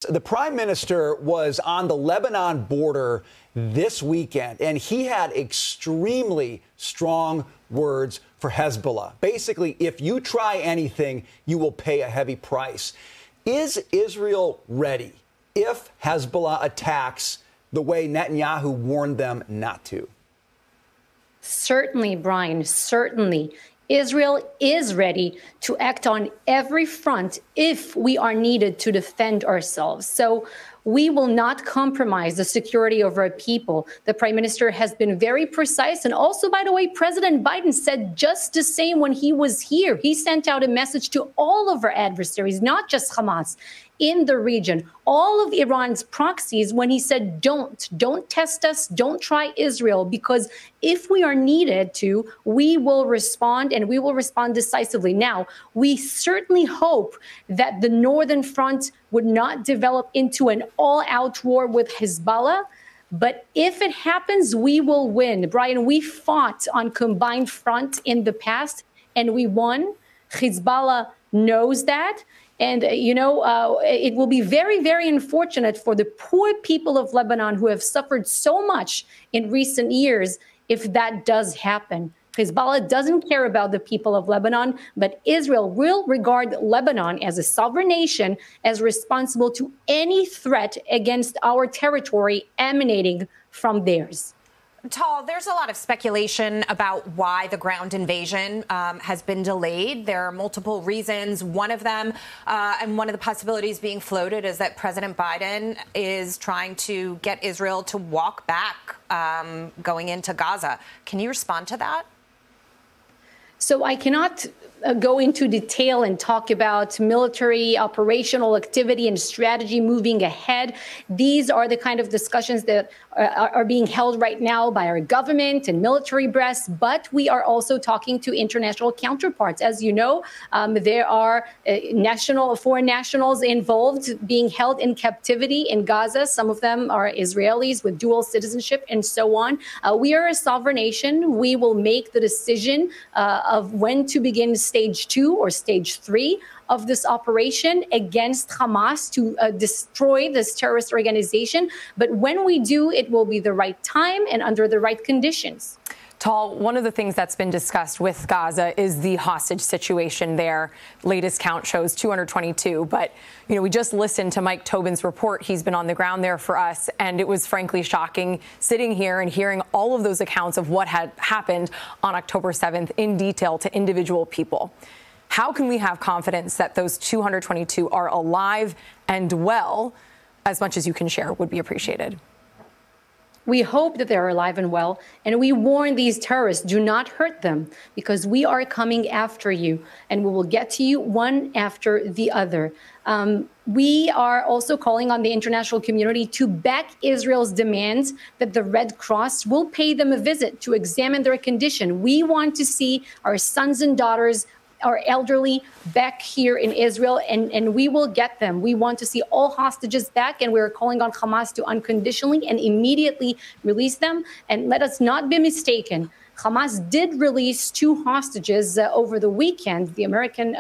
The prime minister was on the Lebanon border this weekend, and he had extremely strong words for Hezbollah. Basically, if you try anything, you will pay a heavy price. Is Israel ready if Hezbollah attacks the way Netanyahu warned them not to? Certainly, Brian, certainly. Israel is ready to act on every front if we are needed to defend ourselves. So we will not compromise the security of our people. The prime minister has been very precise. And also, by the way, President Biden said just the same when he was here. He sent out a message to all of our adversaries, not just Hamas, in the region, all of Iran's proxies, when he said, don't test us, don't try Israel, because if we are needed to, we will respond, and we will respond decisively. Now, we certainly hope that the Northern Front would not develop into an all-out war with Hezbollah. But if it happens, we will win. Brian, we fought on combined front in the past, and we won. Hezbollah knows that. And, it will be very, very unfortunate for the poor people of Lebanon who have suffered so much in recent years if that does happen. Hezbollah doesn't care about the people of Lebanon, but Israel will regard Lebanon as a sovereign nation as responsible to any threat against our territory emanating from theirs. Tal, there's a lot of speculation about why the ground invasion has been delayed. There are multiple reasons. One of them, and one of the possibilities being floated, is that President Biden is trying to get Israel to walk back going into Gaza. Can you respond to that? So I cannot go into detail and talk about military operational activity and strategy moving ahead. These are the kind of discussions that are being held right now by our government and military brass, but we are also talking to international counterparts. As you know, there are foreign nationals involved being held in captivity in Gaza. Some of them are Israelis with dual citizenship and so on. We are a sovereign nation. We will make the decision of when to begin stage 2 or stage 3 of this operation against Hamas to destroy this terrorist organization. But when we do, it will be the right time and under the right conditions. Tal, one of the things that's been discussed with Gaza is the hostage situation there. Latest count shows 222. But, we just listened to Mike Tobin's report. He's been on the ground there for us. And it was frankly shocking sitting here and hearing all of those accounts of what had happened on October 7th in detail to individual people. How can we have confidence that those 222 are alive and well? As much as you can share would be appreciated. We hope that they're alive and well, and we warn these terrorists, do not hurt them, because we are coming after you, and we will get to you one after the other. We are also calling on the international community to back Israel's demands that the Red Cross will pay them a visit to examine their condition. We want to see our sons and daughters, our elderly, back here in Israel, and we will get them. We want to see all hostages back, and we're calling on Hamas to unconditionally and immediately release them. And let us not be mistaken. Hamas did release 2 hostages over the weekend, the American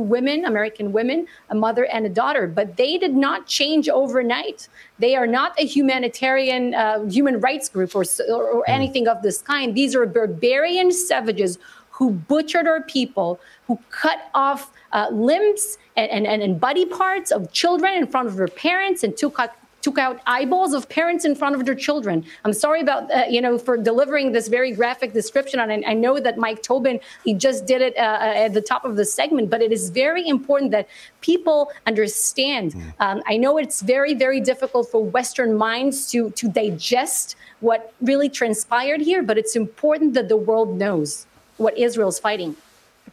women, a mother and a daughter, but they did not change overnight. They are not a humanitarian human rights group or anything of this kind. These are barbarian savages who butchered our people, who cut off limbs and body parts of children in front of their parents and took out eyeballs of parents in front of their children. I'm sorry about, for delivering this very graphic description. And I know that Mike Tobin, he just did it at the top of the segment, but it is very important that people understand. I know it's very, very difficult for Western minds to digest what really transpired here, but it's important that the world knows what Israel's fighting.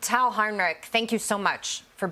Tal Heinrich, thank you so much for